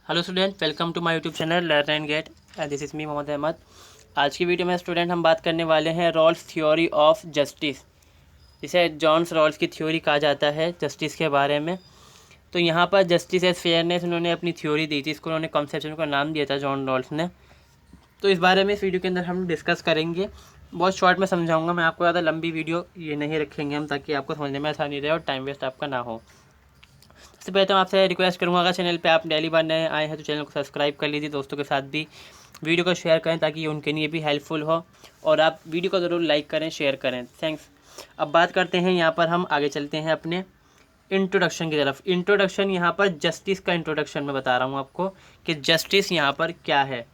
Hello student, welcome to my YouTube channel learn and get. This is me Mohammad Ahmed. आज की video में student हम बात करने वाले हैं रॉल्स थ्योरी ऑफ जस्टिस, जिसे जॉन्स रॉल्स की थ्योरी कहा जाता है जस्टिस के बारे में। तो यहाँ पर जस्टिस एज फेयरनेस उन्होंने अपनी थ्योरी दी थी, इसको उन्होंने कॉन्सेप्शन का नाम दिया था जॉन रॉल्स ने। तो इस बारे में इस वीडियो के अंदर हम डिस्कस करेंगे। बहुत शॉर्ट में समझाऊंगा मैं आपको, ज़्यादा लंबी वीडियो ये नहीं रखेंगे हम, ताकि आपको समझने में आसानी रहे और टाइम वेस्ट आपका ना हो। सबसे पहले तो मैं आपसे रिक्वेस्ट करूँगा, अगर चैनल पे आप डेली बार नए आए हैं तो चैनल को सब्सक्राइब कर लीजिए, दोस्तों के साथ भी वीडियो को शेयर करें ताकि ये उनके लिए भी हेल्पफुल हो, और आप वीडियो को ज़रूर लाइक करें, शेयर करें। थैंक्स। अब बात करते हैं, यहाँ पर हम आगे चलते हैं अपने इंट्रोडक्शन की तरफ। इंट्रोडक्शन यहाँ पर जस्टिस का इंट्रोडक्शन मैं बता रहा हूँ आपको कि जस्टिस यहाँ पर क्या है।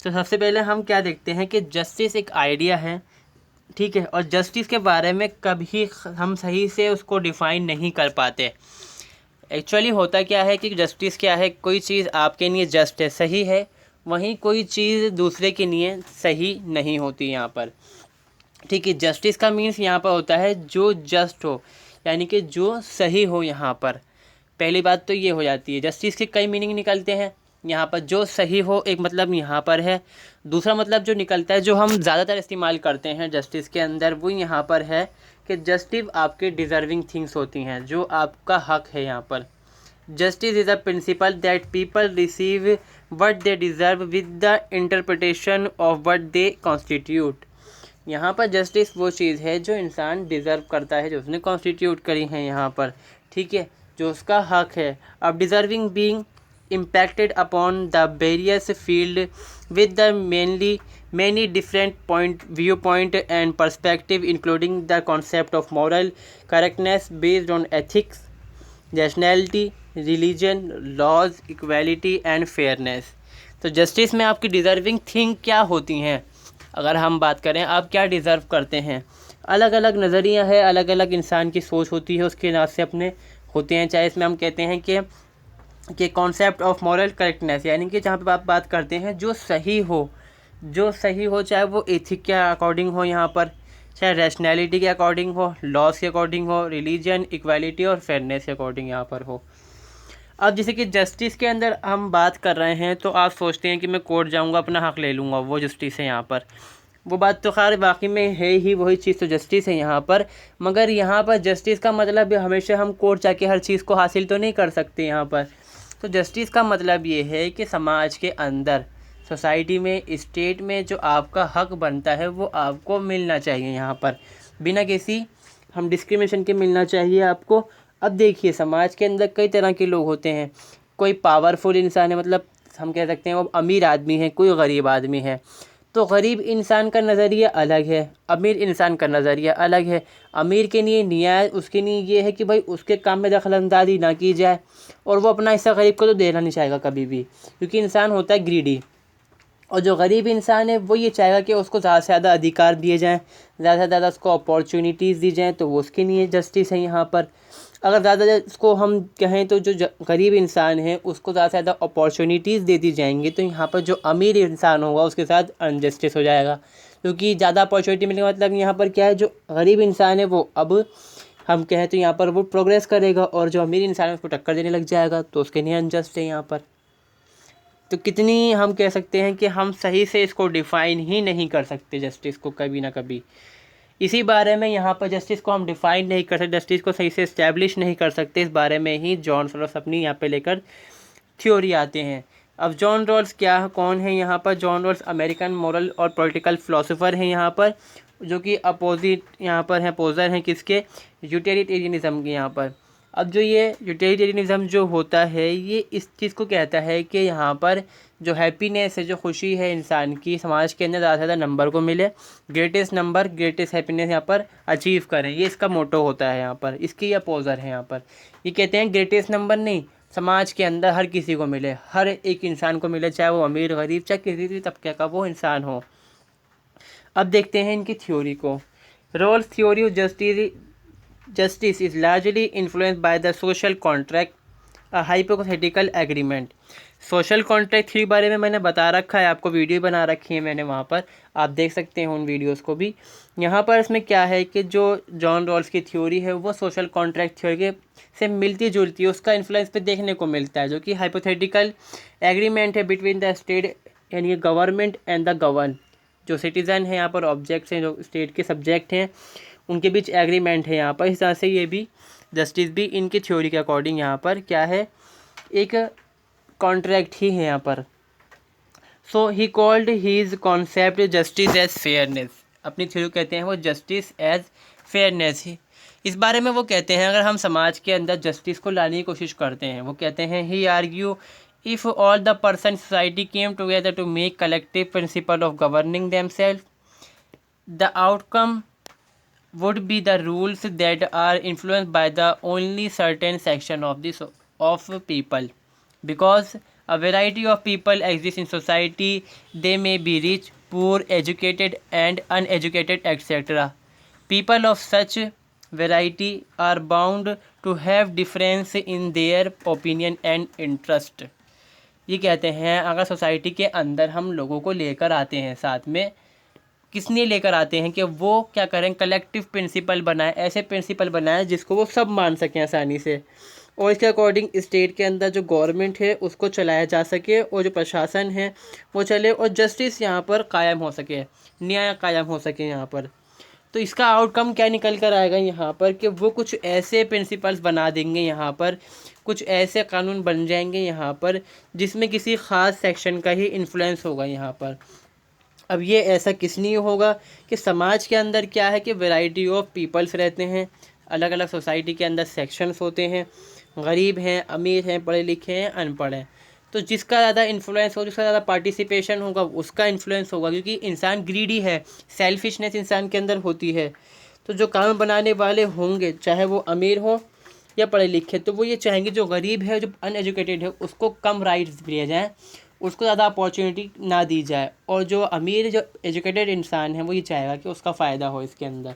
तो सबसे पहले हम क्या देखते हैं कि जस्टिस एक आइडिया है, ठीक है, और जस्टिस के बारे में कभी हम सही से उसको डिफ़ाइन नहीं कर पाते। एक्चुअली होता क्या है कि जस्टिस क्या है, कोई चीज़ आपके लिए जस्ट है, सही है, वहीं कोई चीज़ दूसरे के लिए सही नहीं होती यहाँ पर, ठीक है। जस्टिस का मीन्स यहाँ पर होता है जो जस्ट हो, यानी कि जो सही हो। यहाँ पर पहली बात तो ये हो जाती है। जस्टिस के कई मीनिंग निकलते हैं यहाँ पर। जो सही हो एक मतलब यहाँ पर है, दूसरा मतलब जो निकलता है, जो हम ज़्यादातर इस्तेमाल करते हैं जस्टिस के अंदर, वो यहाँ पर है कि जस्टिस आपके डिज़र्विंग थिंग्स होती हैं, जो आपका हक है। यहाँ पर justice is a principal that people receive what they deserve with the interpretation of what they constitute. यहाँ पर जस्टिस वो चीज़ है जो इंसान डिज़र्व करता है, जो उसने कॉन्स्टिट्यूट करी है यहाँ पर, ठीक है, जो उसका हक है। अब deserving being impacted upon the various field with the many different viewpoint and perspective, including the concept of moral correctness based on ethics, rationality, religion, laws, equality and fairness। तो जस्टिस में आपकी डिज़र्विंग थिंग क्या होती हैं, अगर हम बात करें आप क्या डिज़र्व करते हैं। अलग अलग नज़रिया है, अलग अलग इंसान की सोच होती है, उसके हिसाब से अपने होते हैं। चाहे इसमें हम कहते हैं कि कॉन्सेप्ट ऑफ मॉरल करेक्टनेस, यानी कि जहाँ पे आप बात करते हैं जो सही हो, जो सही हो, चाहे वो एथिक के अकॉर्डिंग हो यहाँ पर, चाहे रैशनैलिटी के अकॉर्डिंग हो, लॉस के अकॉर्डिंग हो, रिलीजन, इक्वालिटी और फेयरनेस के अकॉर्डिंग यहाँ पर हो। अब जैसे कि जस्टिस के अंदर हम बात कर रहे हैं, तो आप सोचते हैं कि मैं कोर्ट जाऊँगा, अपना हक ले लूँगा, वो जस्टिस है यहाँ पर। वो बात तो खैर बाकी में है ही, वही चीज़ तो जस्टिस है यहाँ पर। मगर यहाँ पर जस्टिस का मतलब हमेशा हम कोर्ट जाके हर चीज़ को हासिल तो नहीं कर सकते यहाँ पर। तो जस्टिस का मतलब ये है कि समाज के अंदर, सोसाइटी में, स्टेट में जो आपका हक बनता है वो आपको मिलना चाहिए यहाँ पर, बिना किसी हम डिस्क्रिमिनेशन के मिलना चाहिए आपको। अब देखिए, समाज के अंदर कई तरह के लोग होते हैं। कोई पावरफुल इंसान है, मतलब हम कह सकते हैं वो अमीर आदमी है, कोई गरीब आदमी है। तो गरीब इंसान का नज़रिया अलग है, अमीर इंसान का नज़रिया अलग है। अमीर के लिए न्याय उसके लिए ये है कि भाई उसके काम में दखलंदाजी ना की जाए, और वो अपना हिस्सा गरीब को तो देना नहीं चाहेगा कभी भी, क्योंकि इंसान होता है ग्रीडी। और जो गरीब इंसान है वो ये चाहेगा कि उसको ज़्यादा से ज़्यादा अधिकार दिए जाएँ, ज़्यादा से ज़्यादा उसको अपॉर्चुनिटीज़ दी जाएँ, तो वो उसके लिए जस्टिस है यहाँ पर। अगर ज़्यादा उसको हम कहें तो जो गरीब इंसान है उसको ज़्यादा से ज़्यादा अपॉर्चुनिटीज़ दे दी जाएंगी, तो यहाँ पर जो अमीर इंसान होगा उसके साथ अनजस्टिस हो जाएगा, क्योंकि ज़्यादा अपॉर्चुनिटी मिलने का मतलब यहाँ पर क्या है, जो गरीब इंसान है वो अब हम कहें तो यहाँ पर वो प्रोग्रेस करेगा, और जो अमीर इंसान है उसको टक्कर देने लग जाएगा, तो उसके लिए अनजस्ट है यहाँ पर। तो कितनी हम कह सकते हैं कि हम सही से इसको डिफ़ाइन ही नहीं कर सकते जस्टिस को, कभी ना कभी। इसी बारे में यहाँ पर जस्टिस को हम डिफ़ाइन नहीं कर सकते, जस्टिस को सही से इस्टेब्लिश नहीं कर सकते, इस बारे में ही जॉन रॉल्स अपनी यहाँ पे लेकर थ्योरी आते हैं। अब जॉन रॉल्स क्या कौन है यहाँ पर? जॉन रॉल्स अमेरिकन मॉरल और पॉलिटिकल फ़िलासफ़र हैं यहाँ पर, जो कि अपोजिट यहाँ पर हैं, अपोज़र हैं किसके? यूटिलिटेरियनिज़म के यहाँ पर। अब जो ये यूटिलिटेरियनिज़म जो होता है, ये इस चीज़ को कहता है कि यहाँ पर जो हैप्पीनेस है, जो खुशी है इंसान की, समाज के अंदर ज़्यादा से ज़्यादा नंबर को मिले, ग्रेटेस्ट नंबर, ग्रेटेस्ट हैप्पीनेस यहाँ पर अचीव करें, ये इसका मोटो होता है यहाँ पर। इसकी अपोज़र है यहाँ पर। ये कहते हैं ग्रेटेस्ट नंबर नहीं, समाज के अंदर हर किसी को मिले, हर एक इंसान को मिले, चाहे वो अमीर गरीब, चाहे किसी भी तबके का वो इंसान हो। अब देखते हैं इनकी थ्योरी को। Rawls theory of justice is largely influenced by the social contract. Hypothetical agreement. Social contract theory बारे में मैंने बता रखा है, आपको वीडियो बना रखी है मैंने, वहाँ पर आप देख सकते हैं उन वीडियोस को भी। यहाँ पर इसमें क्या है कि जो जॉन रॉल्स की थ्योरी है वो सोशल कॉन्ट्रैक्ट थ्योरी के से मिलती जुलती है, उसका इन्फ्लुएंस पे देखने को मिलता है, जो कि हाइपोथेटिकल एग्रीमेंट है बिटवीन द स्टेट यानी गवर्नमेंट एंड द गवर्न। जो सिटीज़न है यहाँ पर ऑब्जेक्ट्स हैं, जो स्टेट के सब्जेक्ट हैं, उनके बीच एग्रीमेंट है यहाँ पर। इस तरह से ये भी जस्टिस भी इनकी थ्योरी के अकॉर्डिंग यहाँ पर क्या है, एक कॉन्ट्रैक्ट ही है यहाँ पर। So he called his concept justice as fairness. अपनी थ्योरी कहते हैं वो जस्टिस एज फेयरनेस ही। इस बारे में वो कहते हैं अगर हम समाज के अंदर जस्टिस को लाने की कोशिश करते हैं, वो कहते हैं he argue if all the person society came together to make collective principle of governing themselves, the outcome would be the rules that are influenced by the only certain section of people, because a variety of people exist in society. They may be rich, poor, educated and uneducated, etc. People of such variety are bound to have difference in their opinion and interest. ये कहते हैं अगर society के अंदर हम लोगों को लेकर आते हैं साथ में, किसने लेकर आते हैं कि वो क्या करें, कलेक्टिव प्रिंसिपल बनाए, ऐसे प्रिंसिपल बनाए जिसको वो सब मान सकें आसानी से, और इसके अकॉर्डिंग स्टेट के अंदर जो गवर्नमेंट है उसको चलाया जा सके, और जो प्रशासन है वो चले, और जस्टिस यहाँ पर कायम हो सके, न्याय कायम हो सके यहाँ पर। तो इसका आउटकम क्या निकल कर आएगा यहाँ पर कि वो कुछ ऐसे प्रिंसिपल्स बना देंगे यहाँ पर, कुछ ऐसे कानून बन जाएंगे यहाँ पर जिसमें किसी ख़ास सेक्शन का ही इन्फ्लुएंस होगा यहाँ पर। अब ये ऐसा किस लिए होगा कि समाज के अंदर क्या है कि वैरायटी ऑफ पीपल्स रहते हैं, अलग अलग सोसाइटी के अंदर सेक्शंस होते हैं, गरीब हैं, अमीर हैं, पढ़े लिखे हैं, अनपढ़ हैं। तो जिसका ज़्यादा इन्फ्लुएंस होगा, जिसका ज़्यादा पार्टिसिपेशन होगा उसका इन्फ्लुएंस होगा, क्योंकि इंसान ग्रीडी है, सेल्फिशनेस इंसान के अंदर होती है। तो जो कानून बनाने वाले होंगे चाहे वो अमीर हो या पढ़े लिखे, तो वो ये चाहेंगे जो गरीब है, जो अनएजुकेटेड है, उसको कम राइट्स दिए जाएँ, उसको ज़्यादा अपॉर्चुनिटी ना दी जाए, और जो अमीर जो एजुकेटेड इंसान है वो ये चाहेगा कि उसका फ़ायदा हो इसके अंदर।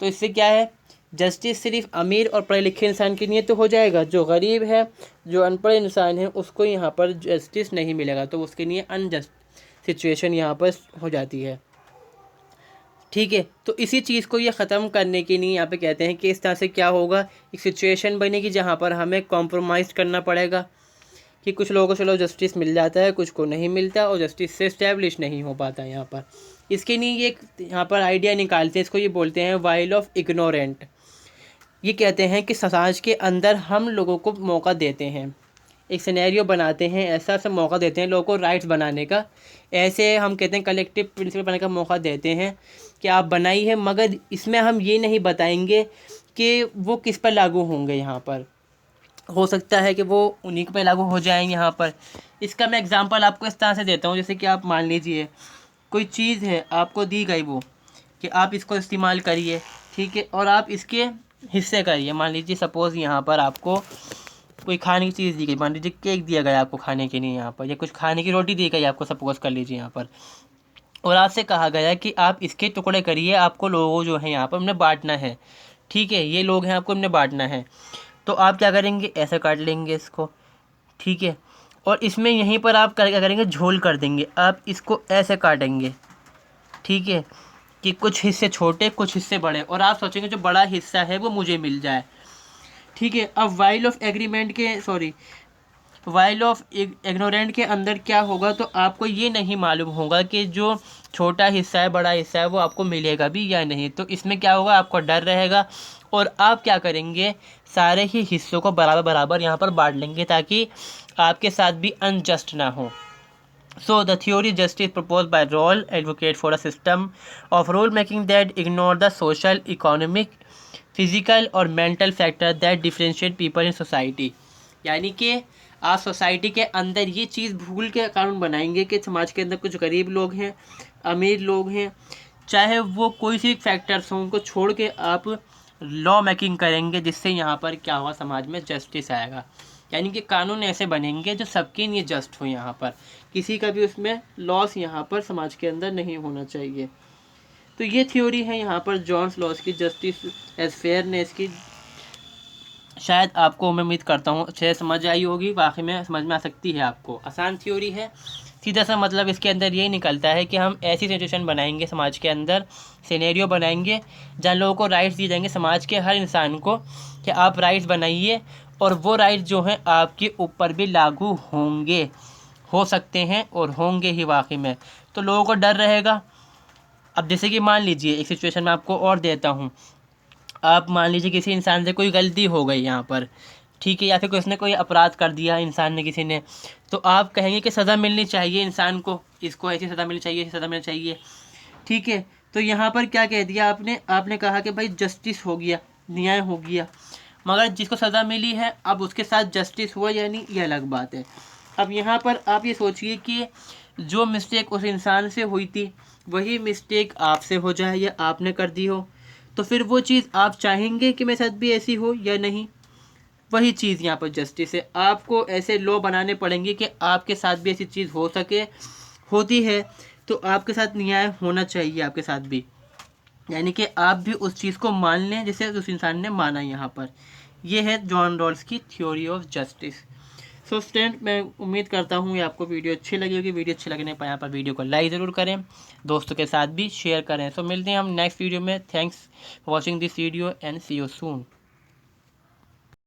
तो इससे क्या है, जस्टिस सिर्फ अमीर और पढ़े लिखे इंसान के लिए तो हो जाएगा, जो गरीब है, जो अनपढ़ इंसान है, उसको यहाँ पर जस्टिस नहीं मिलेगा, तो उसके लिए अनजस्ट सिचुएशन यहाँ पर हो जाती है। ठीक है, तो इसी चीज़ को ये ख़त्म करने के लिए यहाँ पे कहते हैं कि इस तरह से क्या होगा, एक सिचुएशन बनेगी जहाँ पर हमें कॉम्प्रोमाइज़ करना पड़ेगा, कि कुछ लोगों को चलो जस्टिस मिल जाता है, कुछ को नहीं मिलता, और जस्टिस से इस्टेब्लिश नहीं हो पाता यहाँ पर। इसके लिए ये यहाँ पर आइडिया निकालते हैं, इसको ये बोलते हैं वाइल ऑफ इग्नोरेंट। ये कहते हैं कि समाज के अंदर हम लोगों को मौका देते हैं, एक सिनेरियो बनाते हैं, ऐसा सा मौका देते हैं लोगों को राइट्स बनाने का, ऐसे हम कहते हैं कलेक्टिव प्रिंसिपल बनाने का मौका देते हैं कि आप बनाइए, मगर इसमें हम ये नहीं बताएंगे कि वो किस पर लागू होंगे। यहाँ पर हो सकता है कि वो उन्हीं पे लागू हो जाएंगे यहाँ पर। इसका मैं एग्जांपल आपको इस तरह से देता हूँ, जैसे कि आप मान लीजिए कोई चीज़ है आपको दी गई, वो कि आप इसको इस्तेमाल करिए, ठीक है, और आप इसके हिस्से करिए। मान लीजिए सपोज़ यहाँ पर आपको कोई खाने की चीज़ दी गई, मान लीजिए केक दिया गया आपको खाने के लिए यहाँ पर, या कुछ खाने की रोटी दी गई आपको, सपोज़ कर लीजिए यहाँ पर, और आपसे कहा गया कि आप इसके टुकड़े करिए, आपको लोगों जो है यहाँ पर उन्हें बांटना है, ठीक है, ये लोग हैं आपको उन्हें बांटना है। तो आप क्या करेंगे, ऐसे काट लेंगे इसको, ठीक है, और इसमें यहीं पर आप क्या करेंगे, झोल कर देंगे, आप इसको ऐसे काटेंगे, ठीक है, कि कुछ हिस्से छोटे कुछ हिस्से बड़े, और आप सोचेंगे जो बड़ा हिस्सा है वो मुझे मिल जाए, ठीक है। अब वाइल ऑफ इग्नोरेंट के अंदर क्या होगा, तो आपको ये नहीं मालूम होगा कि जो छोटा हिस्सा है बड़ा हिस्सा है वो आपको मिलेगा भी या नहीं। तो इसमें क्या होगा, आपको डर रहेगा, और आप क्या करेंगे, सारे ही हिस्सों को बराबर बराबर यहाँ पर बांट लेंगे ताकि आपके साथ भी अनजस्ट ना हो। So the theory justice proposed by Rawls advocate for a system of rule making that ignore the social, economic, physical और mental factor that differentiate people in society। यानी कि आप सोसाइटी के अंदर ये चीज़ भूल के कानून बनाएंगे कि समाज के अंदर कुछ गरीब लोग हैं, अमीर लोग हैं, चाहे वो कोई सी फैक्टर्स हों, उनको छोड़ के आप लॉ मेकिंग करेंगे, जिससे यहाँ पर क्या होगा, समाज में जस्टिस आएगा। यानी कि कानून ऐसे बनेंगे जो सबके लिए जस्ट हो, यहाँ पर किसी का भी उसमें लॉस यहाँ पर समाज के अंदर नहीं होना चाहिए। तो ये थ्योरी है यहाँ पर जॉन रॉल्स की, जस्टिस एज फेयरनेस की, शायद आपको, मैं उम्मीद करता हूँ, अच्छे से समझ आई होगी। वाकई में समझ में आ सकती है आपको। आसान थ्योरी है। सीधा सा मतलब इसके अंदर यही निकलता है कि हम ऐसी सिचुएशन बनाएंगे समाज के अंदर, सिनेरियो बनाएंगे जहाँ लोगों को राइट्स दिए जाएंगे, समाज के हर इंसान को, कि आप राइट्स बनाइए और वो राइट्स जो हैं आपके ऊपर भी लागू होंगे, हो सकते हैं और होंगे ही वाकई में। तो लोगों को डर रहेगा। अब जैसे कि मान लीजिए एक सिचुएशन मैं आपको और देता हूँ। आप मान लीजिए किसी इंसान से कोई गलती हो गई यहाँ पर, ठीक है, या फिर उसने कोई अपराध कर दिया इंसान ने, किसी ने, तो आप कहेंगे कि सज़ा मिलनी चाहिए इंसान को, इसको ऐसी सज़ा मिलनी चाहिए, ऐसी सज़ा मिलनी चाहिए, ठीक है। तो यहाँ पर क्या कह दिया आपने, आपने कहा कि भाई जस्टिस हो गया, न्याय हो गया, मगर जिसको सज़ा मिली है अब उसके साथ जस्टिस हुआ या नहीं, ये अलग बात है। अब यहाँ पर आप ये सोचिए कि जो मिस्टेक उस इंसान से हुई थी वही मिस्टेक आपसे हो जाए या आपने कर दी हो, तो फिर वो चीज़ आप चाहेंगे कि मेरे साथ भी ऐसी हो या नहीं। वही चीज़ यहाँ पर जस्टिस है। आपको ऐसे लॉ बनाने पड़ेंगे कि आपके साथ भी ऐसी चीज़ हो सके, होती है तो आपके साथ न्याय होना चाहिए आपके साथ भी, यानी कि आप भी उस चीज़ को मान लें जैसे उस इंसान ने माना। यहाँ पर ये है जॉन रॉल्स की theory of justice. So student, मैं उम्मीद करता हूँ ये आपको वीडियो अच्छी लगी होगी। वीडियो अच्छी लगने पर यहाँ पर वीडियो को लाइक ज़रूर करें, दोस्तों के साथ भी शेयर करें। सो मिलते हैं हम नेक्स्ट वीडियो में। Thanks for watching this video and see you soon.